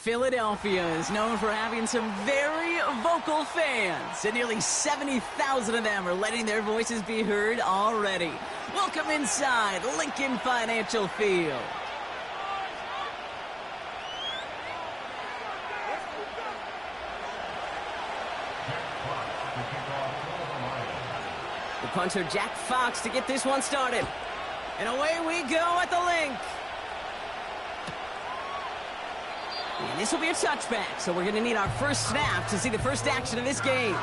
Philadelphia is known for having some very vocal fans, and nearly 70,000 of them are letting their voices be heard already. Welcome inside Lincoln Financial Field. The punter Jack Fox to get this one started. And away we go at the link. And this will be a touchback, so we're going to need our first snap to see the first action of this game.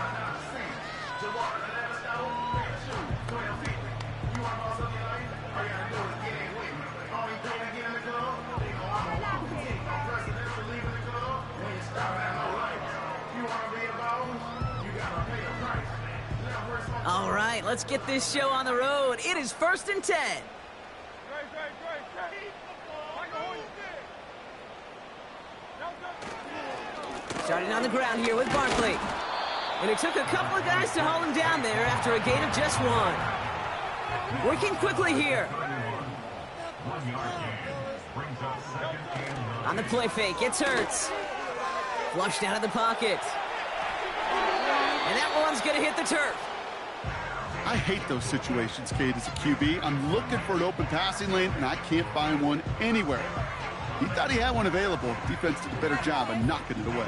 All right, let's get this show on the road. It is 1st and 10. Starting on the ground here with Barkley. And it took a couple of guys to hold him down there after a gain of just one. Working quickly here. On the play fake, it's Hurts. Flushed out of the pocket. And that one's going to hit the turf. I hate those situations, Kate, as a QB. I'm looking for an open passing lane, and I can't find one anywhere. He thought he had one available. Defense did a better job of knocking it away.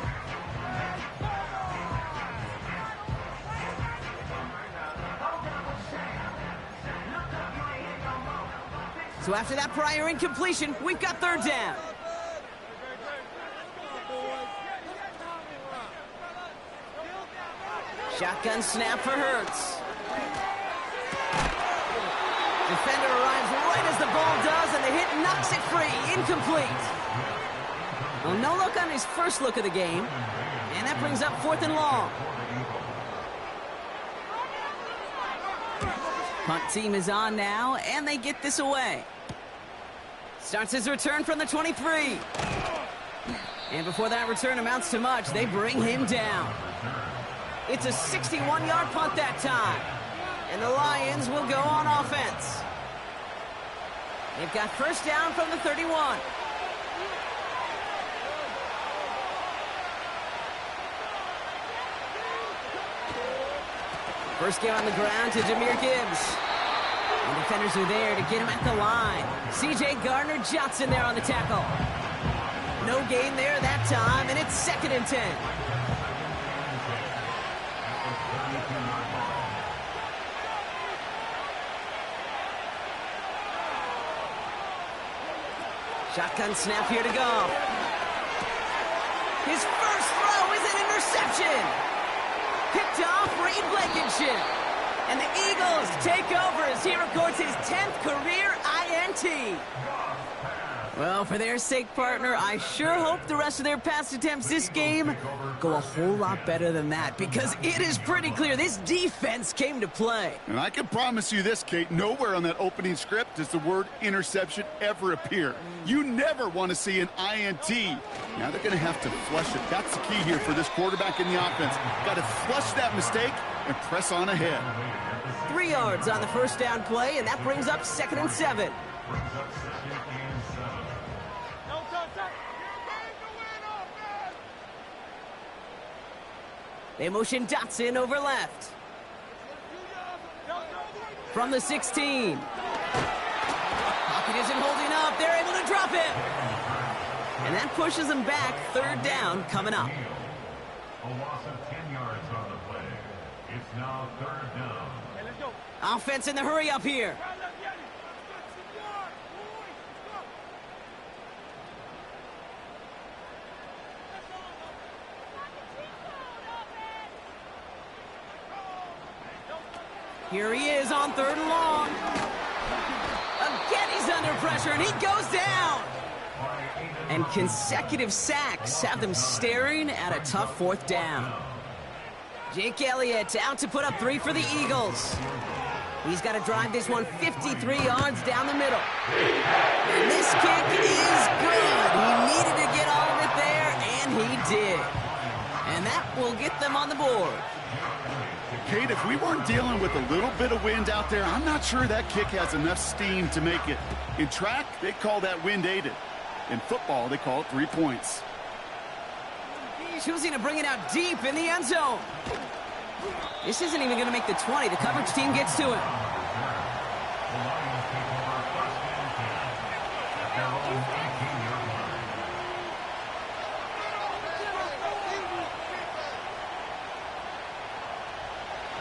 So after that prior incompletion, we've got 3rd down. Shotgun snap for Hurts. Defender arrives right as the ball does, and the hit knocks it free. Incomplete. Well, no look on his first look of the game, and that brings up 4th and long. Punt team is on now, and they get this away. Starts his return from the 23. And before that return amounts to much, they bring him down. It's a 61-yard punt that time. And the Lions will go on offense. They've got 1st down from the 31. First game on the ground to Jahmyr Gibbs. And defenders are there to get him at the line. C.J. Gardner-Johnson there on the tackle. No gain there that time, and it's 2nd and 10. Shotgun snap here to go. His first throw is an interception. Picked off Reed Blankenship. And the Eagles take over as he records his 10th career INT. Well, for their sake, partner, I sure hope the rest of their pass attempts this game go a whole lot better than that, because it is pretty clear this defense came to play. And I can promise you this, Kate, nowhere on that opening script does the word interception ever appear. You never want to see an INT. Now they're going to have to flush it. That's the key here for this quarterback in the offense. Got to flush that mistake and press on ahead. 3 yards on the first down play, and that brings up 2nd and 7. They motion Dotson over left. From the 16. Pocket isn't holding up. They're able to drop it. And that pushes them back. 3rd down coming up. A loss of 10 yards on the play. It's now 3rd down. Offense in the hurry up here. Here he is on 3rd and long. Again, he's under pressure, and he goes down. And consecutive sacks have them staring at a tough 4th down. Jake Elliott out to put up 3 for the Eagles. He's got to drive this one 53 yards down the middle. And this kick is good. He needed to get all of it there, and he did. And that will get them on the board. Kate, if we weren't dealing with a little bit of wind out there, I'm not sure that kick has enough steam to make it. In track, they call that wind aided. In football, they call it 3 points. choosing to bring it out deep in the end zone. This isn't even going to make the 20. The coverage team gets to him. The Lions take over first and 10 at their own 18-yard line.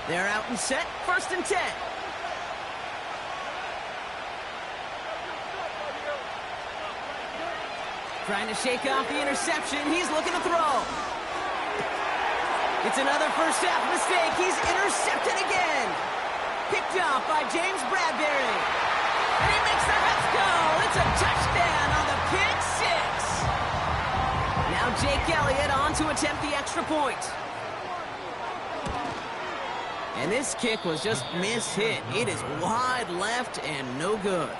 They're out and set. First and 10. Trying to shake off the interception. He's looking to throw. It's another first half mistake. He's intercepted again. Picked off by James Bradbury. And he makes the Mets go. It's a touchdown on the pick six. Now Jake Elliott on to attempt the extra point. And this kick was just mishit. It is wide left and no good.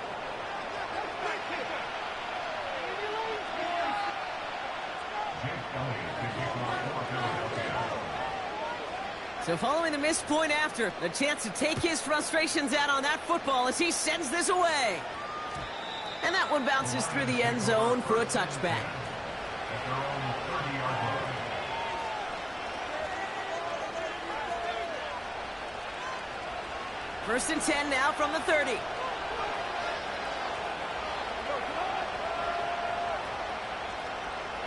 So following the missed point after, the chance to take his frustrations out on that football as he sends this away. And that one bounces through the end zone for a touchback. First and 10 now from the 30.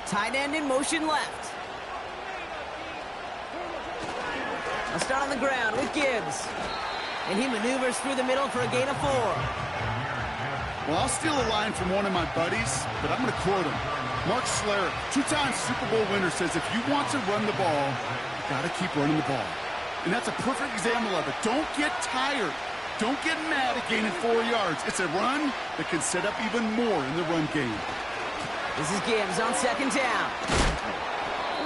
Tight end in motion left. I'll start on the ground with Gibbs. And he maneuvers through the middle for a gain of 4. Well, I'll steal a line from one of my buddies, but I'm going to quote him. Mark Schlereth, two-time Super Bowl winner, says if you want to run the ball, you got to keep running the ball. And that's a perfect example of it. Don't get tired. Don't get mad at gaining 4 yards. It's a run that can set up even more in the run game. This is Gibbs on second down.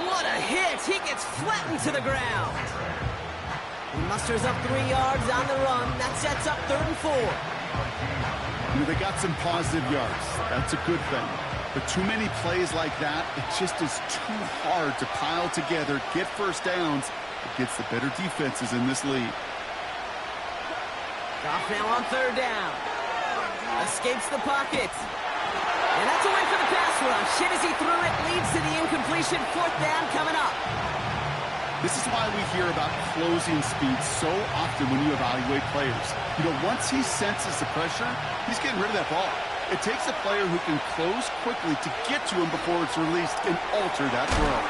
What a hit! He gets flattened to the ground. He musters up 3 yards on the run. That sets up 3rd and 4. You know, they got some positive yards. That's a good thing. But too many plays like that, it just is too hard to pile together, get first downs against the better defenses in this league. Goff now on 3rd down. Escapes the pocket. And that's a win for the pass rush. Hit as he threw it, leads to the incompletion. 4th down coming up. This is why we hear about closing speed so often when you evaluate players. You know, once he senses the pressure, he's getting rid of that ball. It takes a player who can close quickly to get to him before it's released and alter that throw.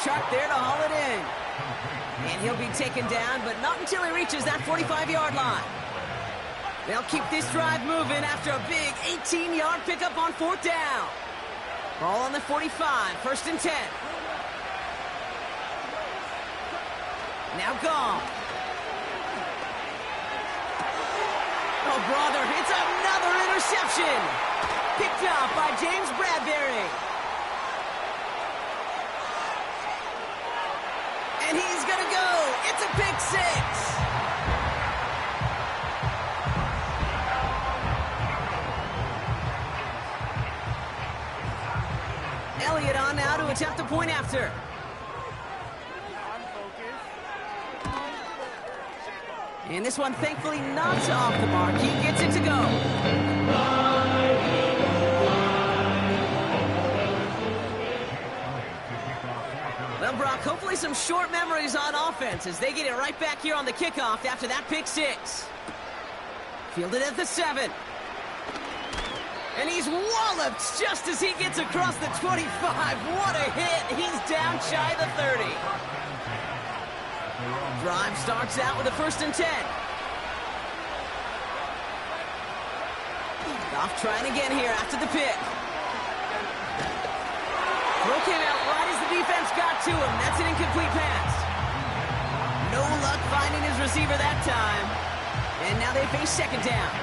Sharp there to haul it in. And he'll be taken down, but not until he reaches that 45-yard line. They'll keep this drive moving after a big 18-yard pickup on 4th down. Ball on the 45, 1st and 10. Now gone. Oh, brother, it's another interception. Picked off by James Bradbury. And he's going to go. It's a pick six. Elliott on now to attempt the point after. And this one, thankfully, not off the mark. He gets it to go. Well, Brock, hopefully some short memories on offense as they get it right back here on the kickoff after that pick six. Fielded at the 7. And he's walloped just as he gets across the 25. What a hit. He's down shy of the 30. Drive starts out with a 1st and 10. Goff trying again here after the pick. Throw came out right as the defense got to him. That's an incomplete pass. No luck finding his receiver that time. And now they face 2nd down.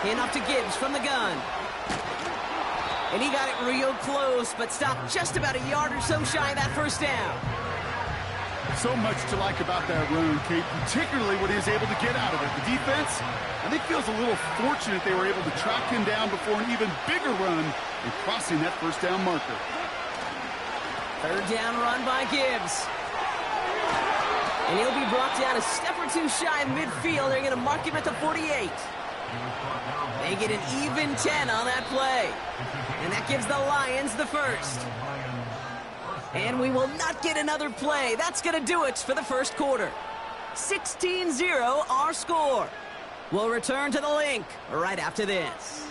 In off to Gibbs from the gun. And he got it real close, but stopped just about a yard or so shy of that 1st down. So much to like about that run, Kate, particularly what he was able to get out of it. The defense, I think, feels a little fortunate they were able to track him down before an even bigger run and crossing that 1st down marker. Third down run by Gibbs. And he'll be brought down a step or two shy of midfield. They're going to mark him at the 48. They get an even 10 on that play. And that gives the Lions the first. And we will not get another play. That's going to do it for the first quarter. 16-0 our score. We'll return to the link right after this.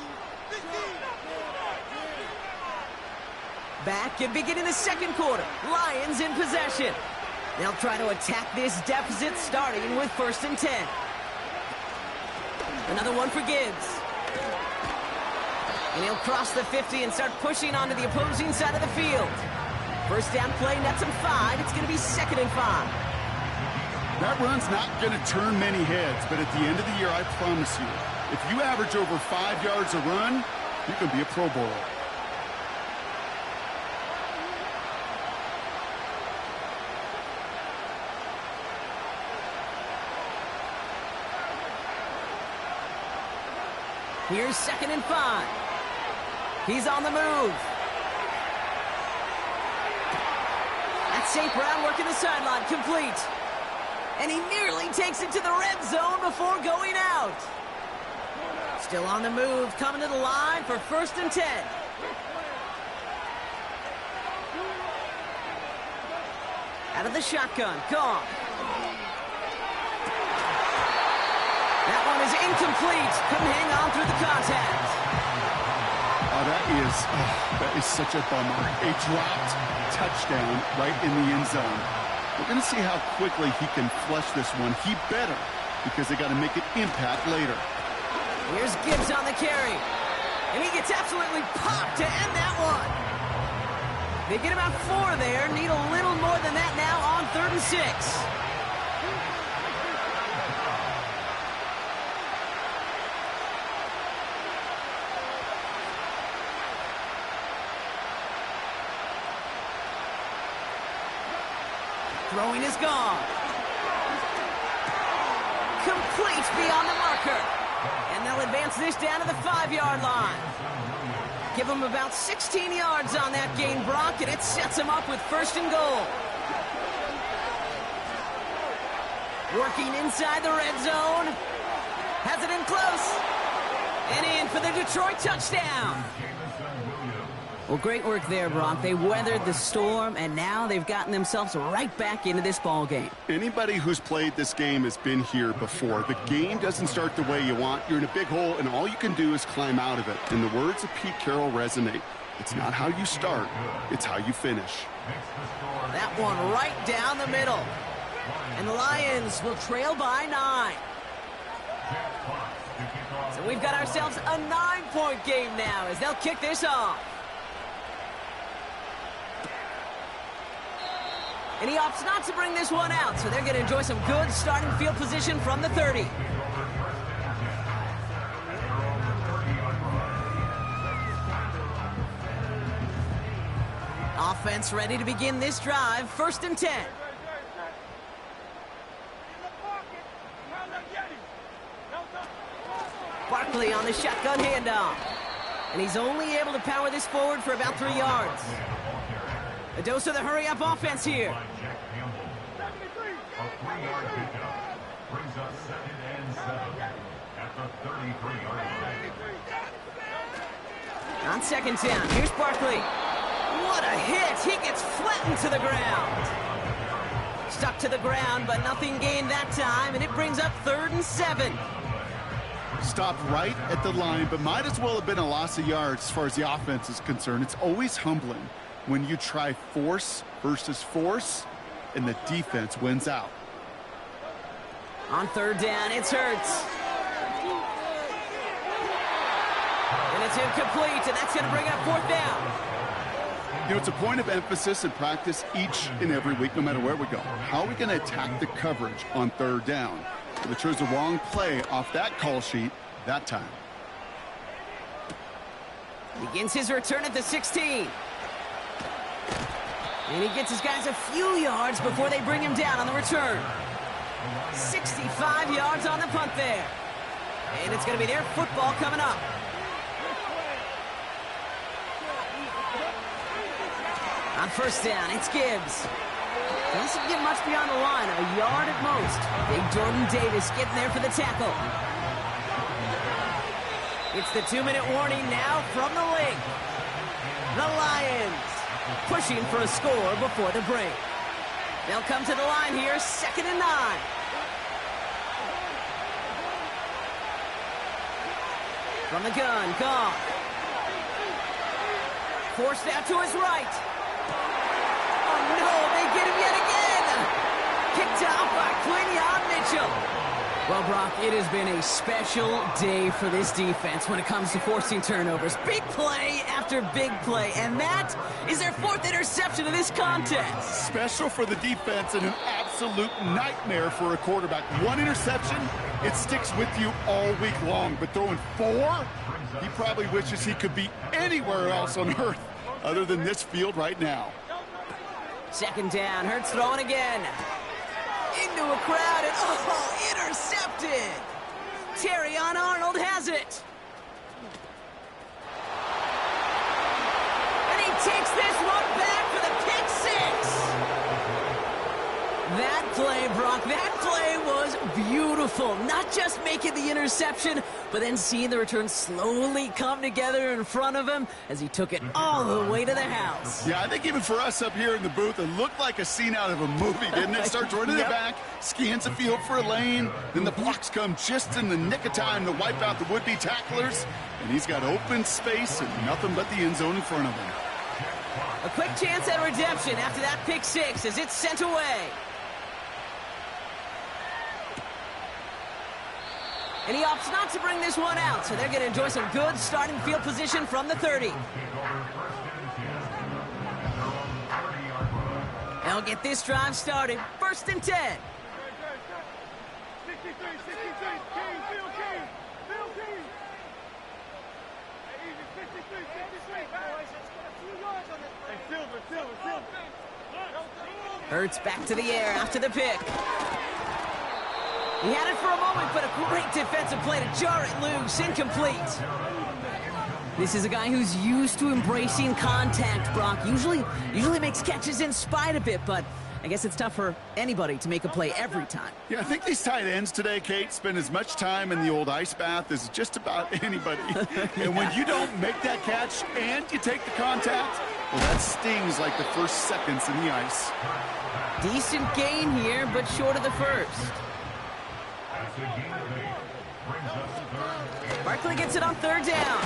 Back and beginning the second quarter. Lions in possession. They'll try to attack this deficit starting with 1st and 10. Another one for Gibbs. And he'll cross the 50 and start pushing onto the opposing side of the field. First down play, nets him 5. It's going to be 2nd and 5. That run's not going to turn many heads, but at the end of the year, I promise you, if you average over 5 yards a run, you can be a Pro Bowler. Here's 2nd and 5. He's on the move. That's St. Brown working the sideline, complete. And he nearly takes it to the red zone before going out. Still on the move, coming to the line for 1st and 10. Out of the shotgun, gone. That one is incomplete. Couldn't hang on through the contact. Oh, that is such a bummer. A dropped touchdown right in the end zone. We're going to see how quickly he can flush this one. He better, because they got to make an impact later. Here's Gibbs on the carry. And he gets absolutely popped to end that one. They get about 4 there. Need a little more than that now on 3rd and 6. Throwing is gone. Complete beyond the marker. And they'll advance this down to the 5-yard line. Give them about 16 yards on that gain, Brock, and it sets them up with 1st and goal. Working inside the red zone. Has it in close. And in for the Detroit touchdown. Well, great work there, Brock. They weathered the storm, and now they've gotten themselves right back into this ball game. Anybody who's played this game has been here before. The game doesn't start the way you want. You're in a big hole, and all you can do is climb out of it. And the words of Pete Carroll resonate. It's not how you start, it's how you finish. That one right down the middle. And the Lions will trail by 9. So we've got ourselves a 9-point game now as they'll kick this off. And he opts not to bring this one out, so they're going to enjoy some good starting field position from the 30. Offense ready to begin this drive, 1st and 10. Barkley on the shotgun handoff. And he's only able to power this forward for about 3 yards. A dose of the hurry-up offense here. A 3-yard pickup brings up 2nd and 7 at the 33-yard line. On 2nd down, here's Barkley. What a hit! He gets flattened to the ground. Stuck to the ground, but nothing gained that time, and it brings up 3rd and 7. Stopped right at the line, but might as well have been a loss of yards as far as the offense is concerned. It's always humbling when you try force versus force, and the defense wins out. On 3rd down, it's Hurts. And it's incomplete, and that's going to bring up 4th down. You know, it's a point of emphasis in practice each and every week, no matter where we go. How are we going to attack the coverage on 3rd down? They chose the wrong play off that call sheet that time. Begins his return at the 16. And he gets his guys a few yards before they bring him down on the return. 65 yards on the punt there. And it's going to be their football coming up. On first down, it's Gibbs. Doesn't get much beyond the line, a yard at most. Big Jordan Davis getting there for the tackle. It's the 2-minute warning now from the lake. The Lions pushing for a score before the break. They'll come to the line here, 2nd and 9. From the gun, Goff. Forced out to his right. Oh no, they get him yet again. Kicked out by Quinion Mitchell. Well, Brock, it has been a special day for this defense when it comes to forcing turnovers. Big play after big play, and that is their 4th interception of this contest. Special for the defense and an absolute nightmare for a quarterback. 1 interception, it sticks with you all week long, but throwing 4, he probably wishes he could be anywhere else on earth other than this field right now. 2nd down, Hurts throwing again. Into a crowd, and oh, intercepted! Terrion Arnold has it. And he takes this one back for the pick 6. That play, Brock, that play was beautiful. Not just making the interception, but then seeing the return slowly come together in front of him as he took it all the way to the house. Yeah, I think even for us up here in the booth, it looked like a scene out of a movie, didn't it? Starts running the back, scans the field for a lane, then the blocks come just in the nick of time to wipe out the would-be tacklers, and he's got open space and nothing but the end zone in front of him. A quick chance at redemption after that pick 6 as it's sent away. And he opts not to bring this one out, so they're going to enjoy some good starting field position from the 30. They'll get this drive started. 1st and 10. Hurts back to the air after the pick. He had it for a moment, but a great defensive play to jar it loose. Incomplete. This is a guy who's used to embracing contact, Brock. Usually makes catches in spite of it, but I guess it's tough for anybody to make a play every time. Yeah, I think these tight ends today, Kate, spend as much time in the old ice bath as just about anybody. And when you don't make that catch and you take the contact, well, that stings like the first seconds in the ice. Decent gain here, but short of the first. Barkley gets it on 3rd down.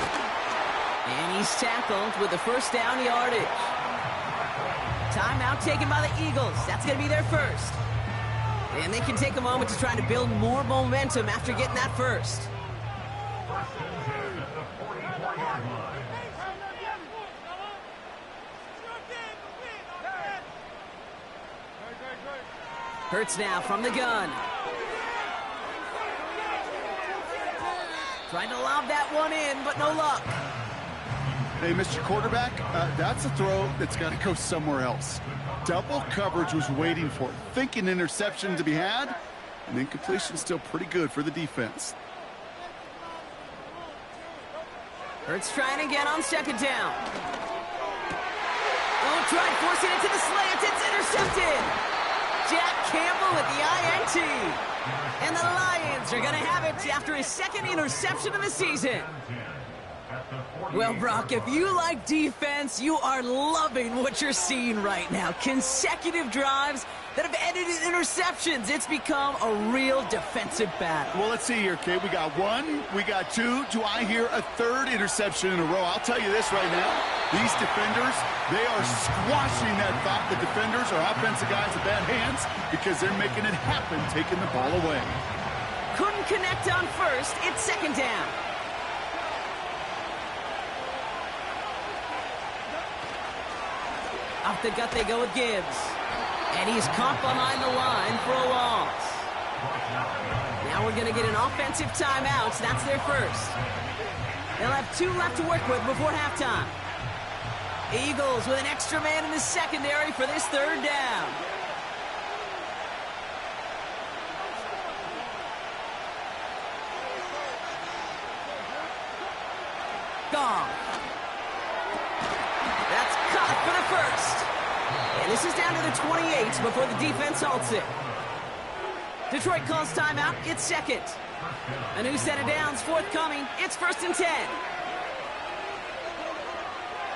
And he's tackled with the 1st down yardage. Timeout taken by the Eagles. That's going to be their first. And they can take a moment to try to build more momentum after getting that first. Hurts now from the gun. Trying to lob that one in, but no luck. Hey, Mr. Quarterback, that's a throw that's got to go somewhere else. Double coverage was waiting for it. Thinking interception to be had, and incompletion still pretty good for the defense. Hurts trying again on 2nd down. Oh, tried forcing it to the slant. It's intercepted. Jack Campbell with the INT. And the Lions are going to have it after his 2nd interception of the season. Well, Brock, if you like defense, you are loving what you're seeing right now. Consecutive drives that have ended in interceptions. It's become a real defensive battle. Well, let's see here, Kate. We got 1, we got 2. Do I hear a 3rd interception in a row? I'll tell you this right now. These defenders, they are squashing that thought the defenders are offensive guys with bad hands because they're making it happen, taking the ball away. Couldn't connect on 1st. It's 2nd down. Off the gut they go with Gibbs. And he's caught behind the line for a loss. Now we're going to get an offensive timeout. So that's their first. They'll have 2 left to work with before halftime. Eagles with an extra man in the secondary for this 3rd down. Gone. That's caught for the first. This is down to the 28 before the defense halts it. Detroit calls timeout. It's second. A new set of downs forthcoming. It's 1st and 10.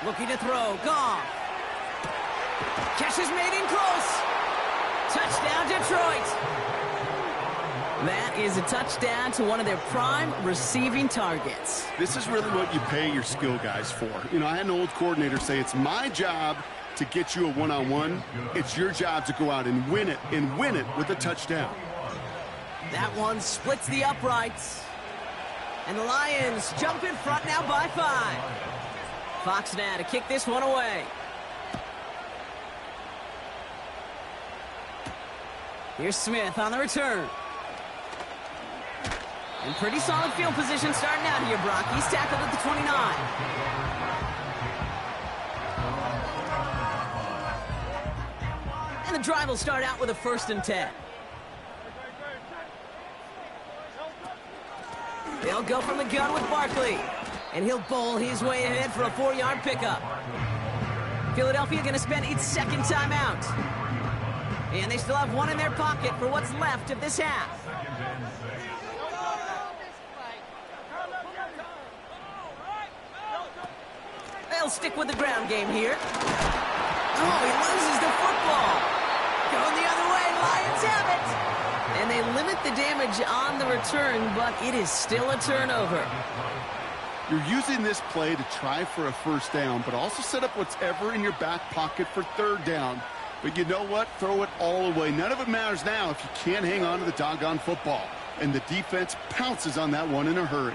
Looking to throw. Goff. Catch is made in close. Touchdown, Detroit. That is a touchdown to one of their prime receiving targets. This is really what you pay your skill guys for. You know, I had an old coordinator say it's my job to get you a one-on-one. It's your job to go out and win it with a touchdown. That one splits the uprights. And the Lions jump in front now by 5. Fox now to kick this one away. Here's Smith on the return. And pretty solid field position starting out here, Brock. He's tackled at the 29. And the drive will start out with a 1st and 10. They'll go from the gun with Barkley. And he'll bowl his way ahead for a 4-yard pickup. Philadelphia going to spend its second timeout. And they still have one in their pocket for what's left of this half. They'll stick with the ground game here. Oh, he loses the football. Going the other way, Lions have it. And they limit the damage on the return, but it is still a turnover. You're using this play to try for a 1st down, but also set up whatever in your back pocket for 3rd down. But you know what? Throw it all away. None of it matters now if you can't hang on to the doggone football. And the defense pounces on that one in a hurry.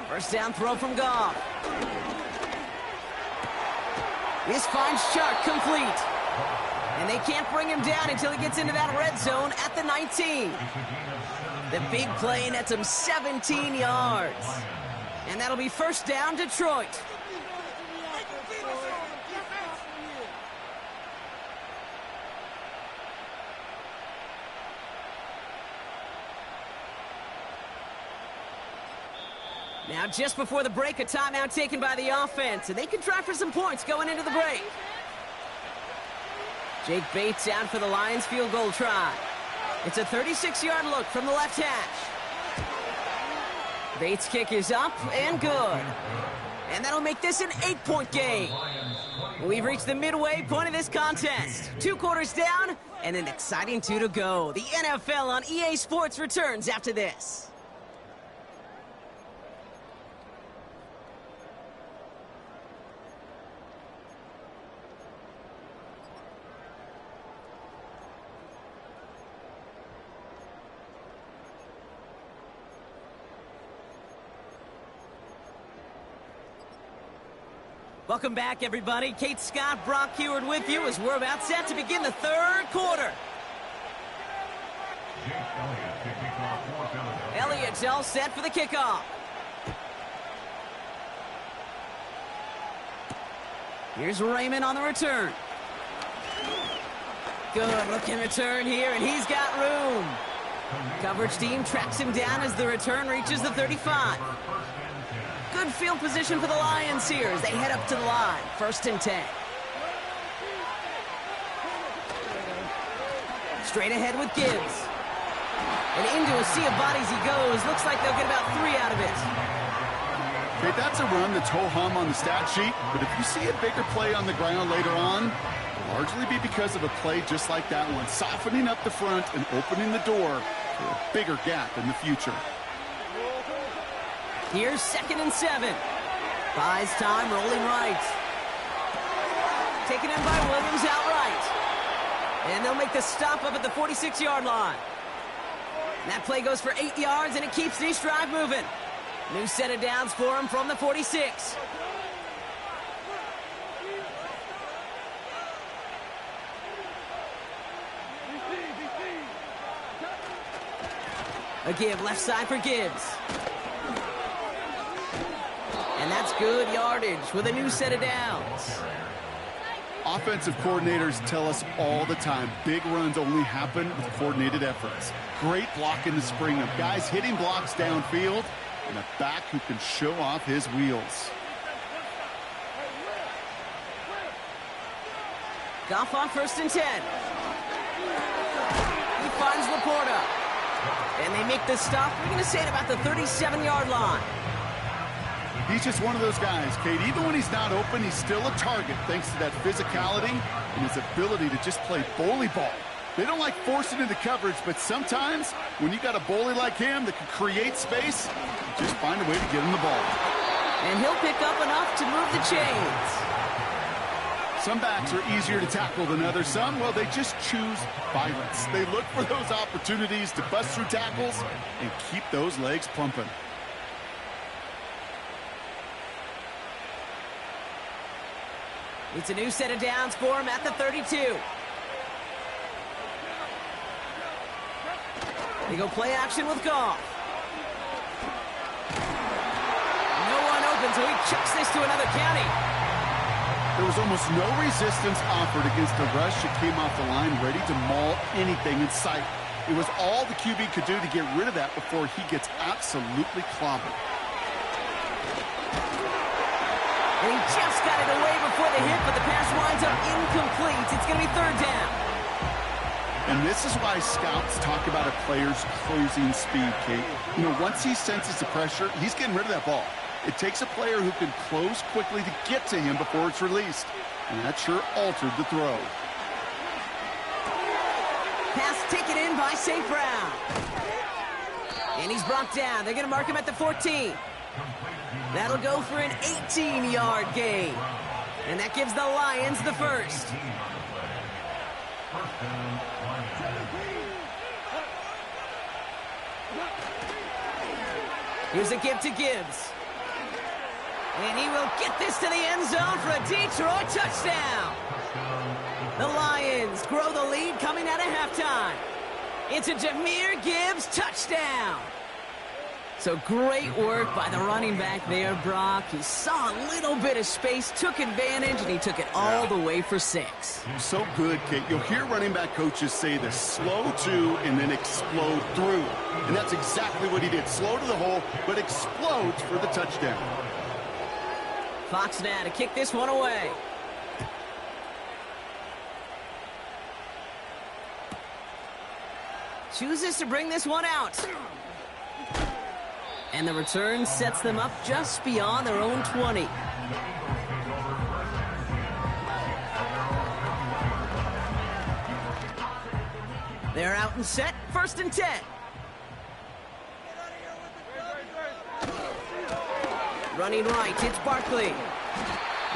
First down throw from Goff. This finds Chark complete. And they can't bring him down until he gets into that red zone at the 19. The big play nets him 17 yards. And that'll be 1st down, Detroit. Now, just before the break, a timeout taken by the offense, and they can try for some points going into the break. Jake Bates out for the Lions field goal try. It's a 36-yard look from the left hash. Bates' kick is up and good. And that'll make this an 8-point game. We've reached the midway point of this contest. 2 quarters down and an exciting 2 to go. The NFL on EA Sports returns after this. Welcome back, everybody. Kate Scott, Brock Heward with you as we're about set to begin the 3rd quarter. Elliott's all set for the kickoff. Here's Raymond on the return. Good looking return here, and he's got room. Coverage team tracks him down as the return reaches the 35. Good field position for the Lions here as they head up to the line. 1st and 10. Straight ahead with Gibbs. And into a sea of bodies he goes. Looks like they'll get about 3 out of it. Okay, that's a run that's ho-hum on the stat sheet, but if you see a bigger play on the ground later on, it'll largely be because of a play just like that one, softening up the front and opening the door for a bigger gap in the future. Here's 2nd and 7. Buys time, rolling right. Taken in by Williams outright. And they'll make the stop up at the 46-yard line. That play goes for 8 yards, and it keeps this drive moving. New set of downs for him from the 46. A give left side for Gibbs. And that's good yardage with a new set of downs. Offensive coordinators tell us all the time, big runs only happen with coordinated efforts. Great block in the spring of guys hitting blocks downfield, And a back who can show off his wheels. Goff on 1st and 10. He finds Laporta. And they make the stop. We're going to say it about the 37-yard line. He's just one of those guys, Kate. Even when he's not open, he's still a target thanks to that physicality and his ability to just play bully ball. They don't like forcing into coverage, but sometimes when you got a bully like him that can create space, just find a way to get him the ball. And he'll pick up enough to move the chains. Some backs are easier to tackle than others. Some, well, they just choose violence. They look for those opportunities to bust through tackles and keep those legs pumping. It's a new set of downs for him at the 32. They go play action with Goff. No one open, so he chucks this to another county. There was almost no resistance offered against the rush that came off the line, ready to maul anything in sight. It was all the QB could do to get rid of that before he gets absolutely clobbered. And he just got it away before the hit, but the pass winds up incomplete. It's going to be 3rd down. And this is why scouts talk about a player's closing speed, Kate. You know, once he senses the pressure, he's getting rid of that ball. It takes a player who can close quickly to get to him before it's released. And that sure altered the throw. Pass taken in by St. Brown. And he's brought down. They're going to mark him at the 14. That'll go for an 18-yard gain. And that gives the Lions the first. Here's a give to Gibbs. And he will get this to the end zone for a Detroit touchdown. The Lions grow the lead coming out of halftime. It's a Jahmyr Gibbs touchdown. So great work by the running back there, Brock. He saw a little bit of space, took advantage, and he took it all the way for 6. So good, Kate. You'll hear running back coaches say this: slow to and then explode through. And that's exactly what he did. Slow to the hole, but explodes for the touchdown. Fox now to kick this one away. Chooses to bring this one out. And the return sets them up just beyond their own 20. They're out and set, 1st and 10. Running right, it's Barkley.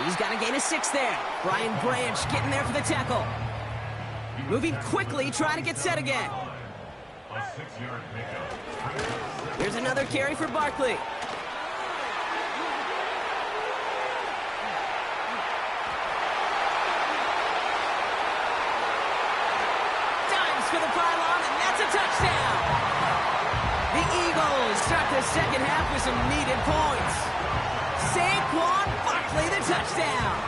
He's got a gain of 6 there. Brian Branch getting there for the tackle. Moving quickly, trying to get set again. A 6-yard pickup. Here's another carry for Barkley. Dives for the pylon, and that's a touchdown. The Eagles start the second half with some needed points. Saquon Barkley, the touchdown.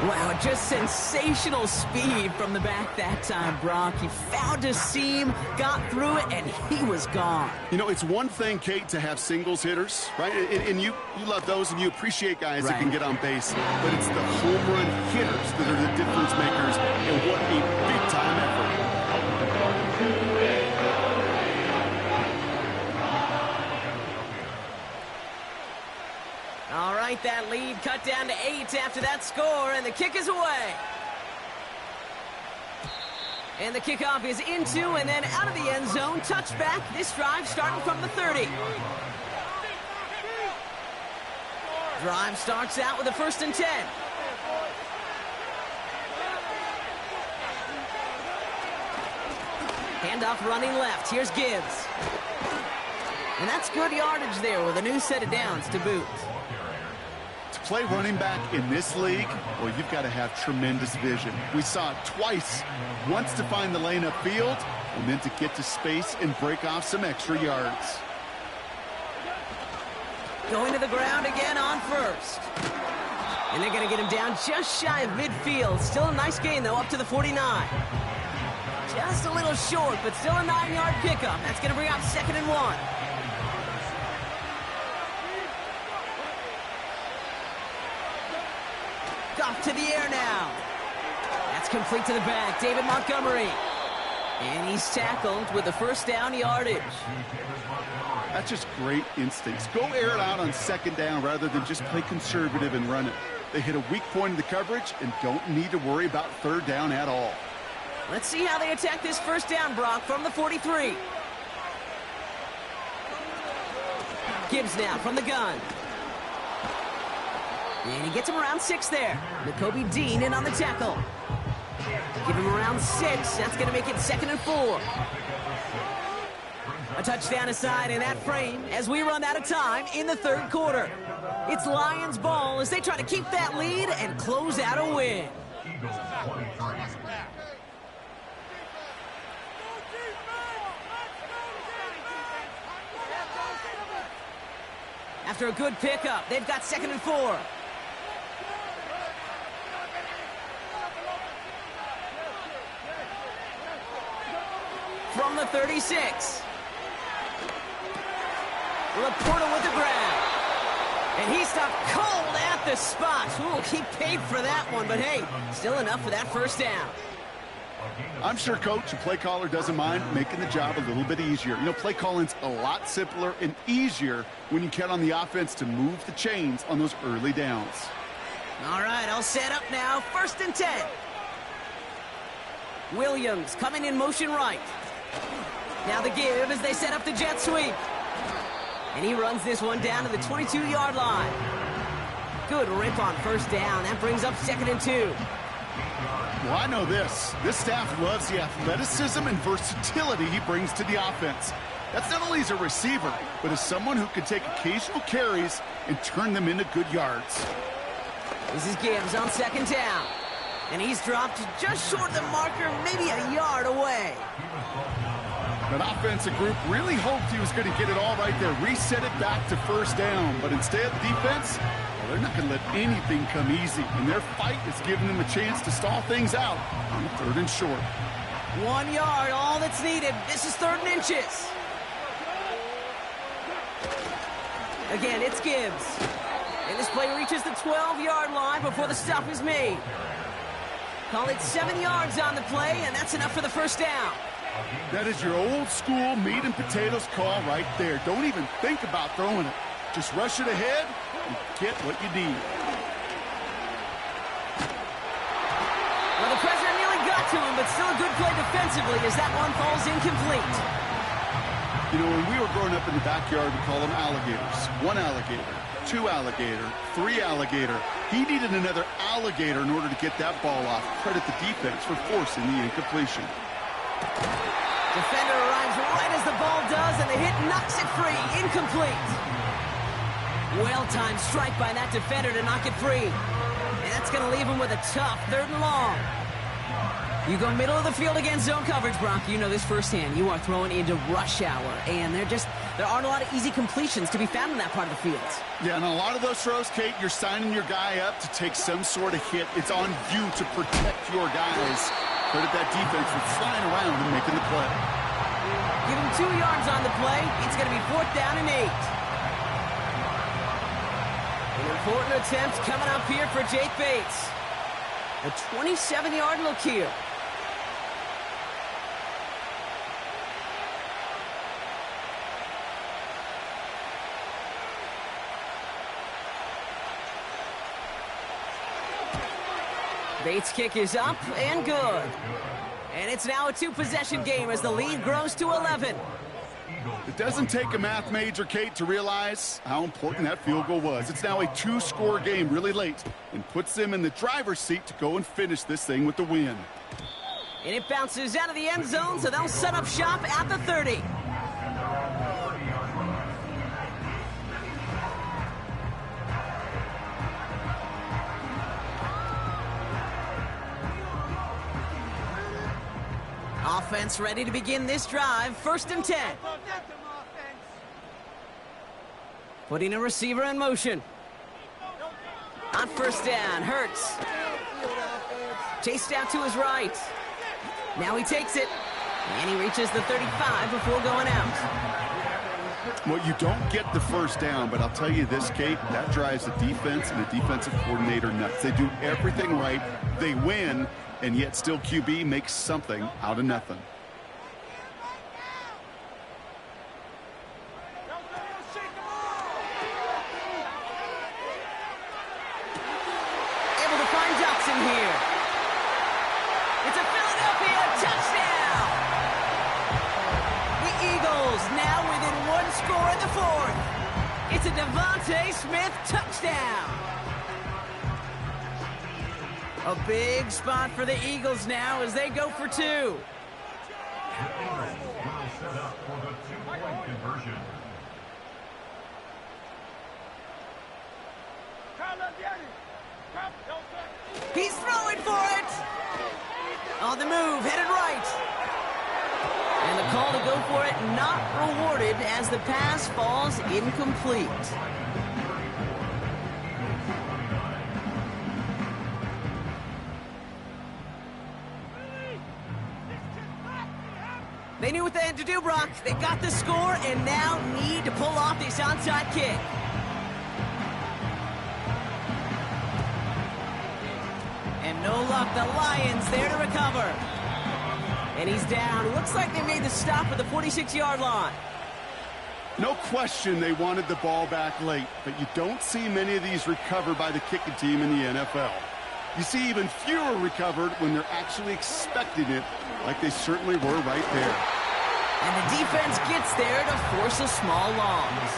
Wow, just sensational speed from the back that time, Brock. He found a seam, got through it, and he was gone. You know, it's one thing, Kate, to have singles hitters, right? And you love those, and you appreciate guys that can get on base. But it's the home run hitters that are the difference makers, and what a big-time effort. All right, that lead cut down to 8 after that score, and the kick is away. And the kickoff is into and then out of the end zone. Touchback, this drive starting from the 30. Drive starts out with a 1st and 10. Handoff running left. Here's Gibbs. And that's good yardage there with a new set of downs to boot. To play running back in this league, well, you've got to have tremendous vision. We saw it twice. Once to find the lane upfield, and then to get to space and break off some extra yards. Going to the ground again on 1st. And they're going to get him down just shy of midfield. Still a nice gain, though, up to the 49. Just a little short, but still a 9-yard pickup. That's going to bring up 2nd and 1. off to the air now. That's complete to the back. David Montgomery. And he's tackled with the first down yardage. That's just great instincts. Go air it out on second down rather than just play conservative and run it. They hit a weak point in the coverage and don't need to worry about third down at all. Let's see how they attack this first down, Brock, from the 43. Gibbs now from the gun. And he gets him around 6 there. Nakobe Dean in on the tackle. Give him around 6. That's going to make it 2nd and 4. A touchdown aside in that frame as we run out of time in the third quarter. It's Lions ball as they try to keep that lead and close out a win. After a good pickup, they've got 2nd and 4. From the 36. Laporta with the grab. And he stopped cold at the spot. Ooh, he paid for that one, but hey, still enough for that first down. I'm sure coach and play caller doesn't mind making the job a little bit easier. You know, play calling's a lot simpler and easier when you count on the offense to move the chains on those early downs. All right, all set up now. 1st and 10. Williams coming in motion right. Now the give as they set up the jet sweep. And he runs this one down to the 22-yard line. Good rip on first down. That brings up 2nd and 2. Well, I know this. This staff loves the athleticism and versatility he brings to the offense. That's not only as a receiver, but as someone who can take occasional carries and turn them into good yards. This is Gibbs on 2nd down. And he's dropped just short of the marker, maybe a yard away. That offensive group really hoped he was going to get it all right there, reset it back to first down. But instead, the defense, well, they're not going to let anything come easy. And their fight is giving them a chance to stall things out on 3rd and short. 1 yard, all that's needed. This is 3rd and inches. Again, it's Gibbs. And this play reaches the 12-yard line before the stop is made. Call it 7 yards on the play, and that's enough for the first down. That is your old school meat and potatoes call right there. Don't even think about throwing it. Just rush it ahead and get what you need. Well, the pressure nearly got to him, but still a good play defensively as that one falls incomplete. You know, when we were growing up in the backyard, we call them alligators. 1 alligator, 2 alligator, 3 alligator. He needed another alligator in order to get that ball off. Credit the defense for forcing the incompletion. Defender arrives right as the ball does, and the hit knocks it free. Incomplete. Well-timed strike by that defender to knock it free. And that's going to leave him with a tough 3rd and long. You go middle of the field against zone coverage, Brock. You know this firsthand. You are throwing into rush hour, and there aren't a lot of easy completions to be found in that part of the field. Yeah, and a lot of those throws, Kate, you're signing your guy up to take some sort of hit. It's on you to protect your guys. Credit that defense for flying around and making the play. Give him 2 yards on the play. It's going to be 4th down and 8. An important attempt coming up here for Jake Bates. A 27-yard look here. Bates' kick is up and good. And it's now a 2-possession game as the lead grows to 11. It doesn't take a math major, Kate, to realize how important that field goal was. It's now a 2-score game really late and puts them in the driver's seat to go and finish this thing with the win. And it bounces out of the end zone, so they'll set up shop at the 30. Offense ready to begin this drive. 1st and 10. Putting a receiver in motion. On 1st down, Hurts. Chased out to his right. Now he takes it. And he reaches the 35 before going out. Well, you don't get the first down, but I'll tell you this, Kate, that drives the defense and the defensive coordinator nuts. They do everything right. They win, and yet still QB makes something out of nothing. Able to find Dotson here. It's a Philadelphia touchdown! The Eagles now within one score in the fourth. It's a Devontae Smith touchdown. A big spot for the Eagles now as they go for two. The Eagles will set up for the two-point conversion. He's throwing for it! On the move, headed right. And the call to go for it not rewarded as the pass falls incomplete. They knew what they had to do, Brock. They got the score and now need to pull off this onside kick. And no luck, the Lions there to recover. And he's down. Looks like they made the stop at the 46-yard line. No question they wanted the ball back late, but you don't see many of these recovered by the kicking team in the NFL. You see even fewer recovered when they're actually expecting it, like they certainly were right there. And the defense gets there to force a small loss.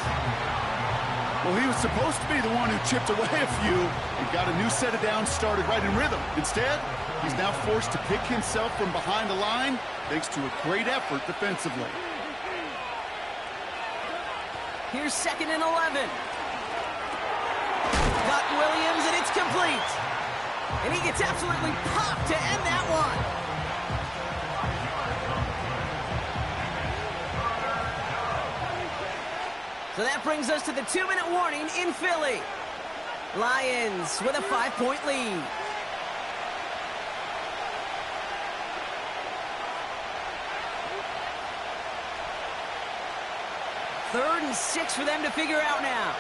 Well, he was supposed to be the one who chipped away a few and got a new set of downs started right in rhythm. Instead, he's now forced to pick himself from behind the line thanks to a great effort defensively. Here's 2nd and 11. Got Williams, and it's complete. And he gets absolutely popped to end that one. So that brings us to the 2-minute warning in Philly. Lions with a 5-point lead. Third and 6 for them to figure out now.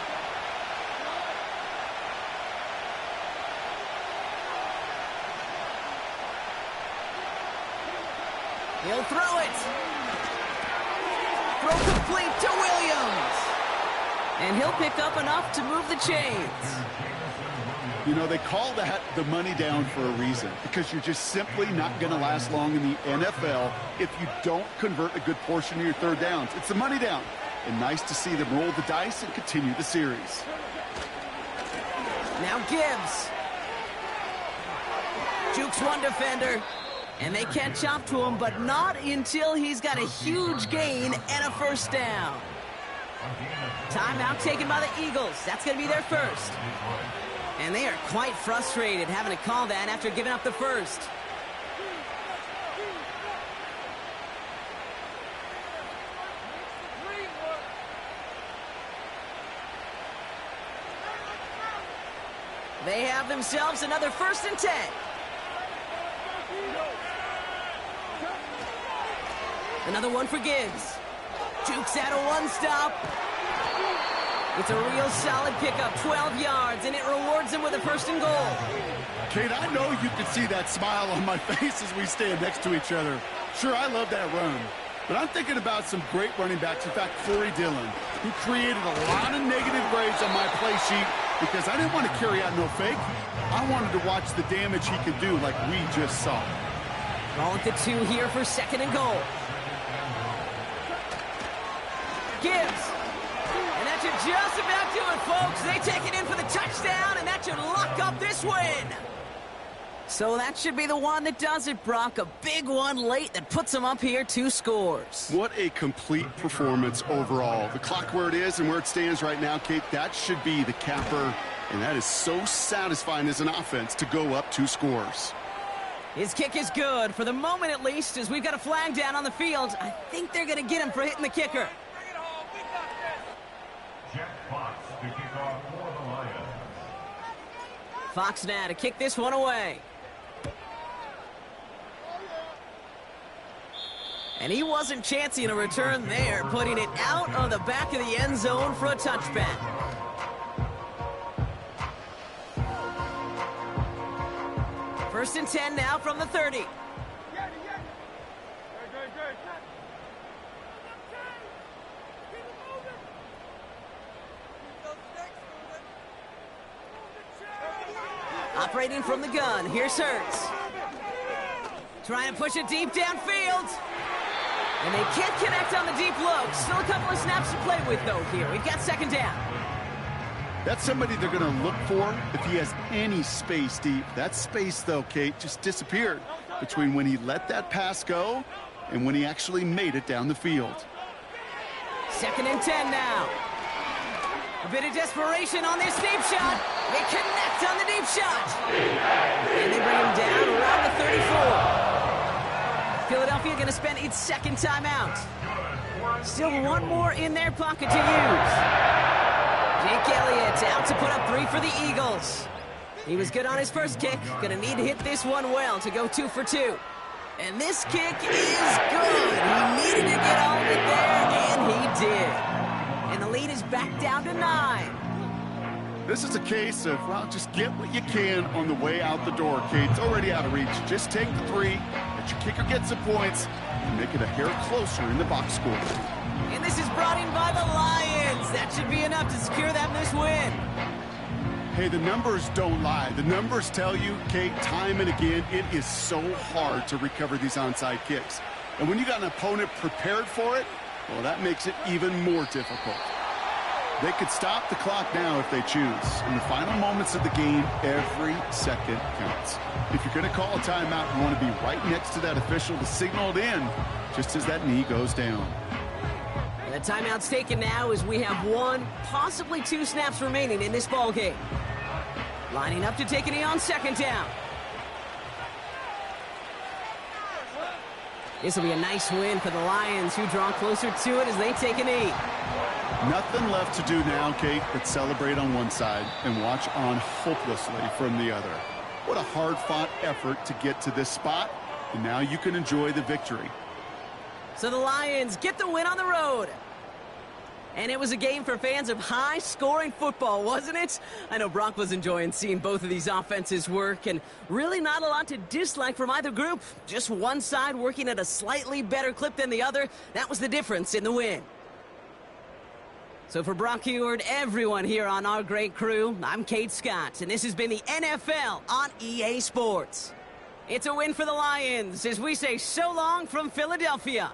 He'll throw it. Throw complete to Williams. And he'll pick up enough to move the chains. You know, they call that the money down for a reason, because you're just simply not going to last long in the NFL if you don't convert a good portion of your third downs. It's the money down. And nice to see them roll the dice and continue the series. Now Gibbs. Jukes one defender. And they catch up to him, but not until he's got a huge gain and a first down. Timeout taken by the Eagles. That's going to be their first. And they are quite frustrated having to call that after giving up the first. They have themselves another 1st and 10. Another one for Gibbs. Jukes out of one stop. It's a real solid pickup, 12 yards, and it rewards him with a 1st and goal. Kate, I know you can see that smile on my face as we stand next to each other. Sure, I love that run. But I'm thinking about some great running backs. In fact, Corey Dillon, who created a lot of negative grades on my play sheet because I didn't want to carry out no fake. I wanted to watch the damage he could do like we just saw. Ball at the 2 here for 2nd and goal. Gibbs. And that should just about do it, folks. They take it in for the touchdown, and that should lock up this win. So that should be the one that does it, Brock. A big one late that puts them up here 2 scores. What a complete performance overall. The clock where it is and where it stands right now, Kate, that should be the capper. And that is so satisfying as an offense to go up 2 scores. His kick is good, for the moment at least, as we've got a flag down on the field. I think they're going to get him for hitting the kicker. Jack Fox to kick off for the Lions. Fox now to kick this one away. And he wasn't chancing a return there, putting it out of the back of the end zone for a touchback. First and 10 now from the 30. Operating from the gun, here's Hurts. Trying to push it deep downfield. And they can't connect on the deep look. Still a couple of snaps to play with, though, here. We've got second down. That's somebody they're going to look for if he has any space deep. That space, though, Kate, just disappeared between when he let that pass go and when he actually made it down the field. Second and 10 now. A bit of desperation on this deep shot. They connect on the deep shot. And they bring him down around the 34. Philadelphia going to spend its second timeout. Still one more in their pocket to use. Jake Elliott out to put up 3 for the Eagles. He was good on his first kick. Going to need to hit this one well to go 2 for 2. And this kick is good. He needed to get all of it there, and he did. And the lead is back down to 9. This is a case of, well, just get what you can on the way out the door, Kate. It's already out of reach. Just take the 3, let your kicker get some points, and make it a hair closer in the box score. And this is brought in by the Lions. That should be enough to secure them this win. Hey, the numbers don't lie. The numbers tell you, Kate, time and again, it is so hard to recover these onside kicks. And when you got an opponent prepared for it, well, that makes it even more difficult. They could stop the clock now if they choose. In the final moments of the game, every second counts. If you're going to call a timeout, you want to be right next to that official to signal it in just as that knee goes down. The timeout's taken now as we have 1, possibly 2 snaps remaining in this ball game. Lining up to take a knee on second down. This will be a nice win for the Lions, who draw closer to it as they take a knee. Nothing left to do now, Kate, but celebrate on one side and watch on hopelessly from the other. What a hard-fought effort to get to this spot, and now you can enjoy the victory. So the Lions get the win on the road. And it was a game for fans of high-scoring football, wasn't it? I know Brock was enjoying seeing both of these offenses work, and really not a lot to dislike from either group. Just one side working at a slightly better clip than the other. That was the difference in the win. So for Brock Huard, everyone here on our great crew, I'm Kate Scott, and this has been the NFL on EA Sports. It's a win for the Lions as we say so long from Philadelphia.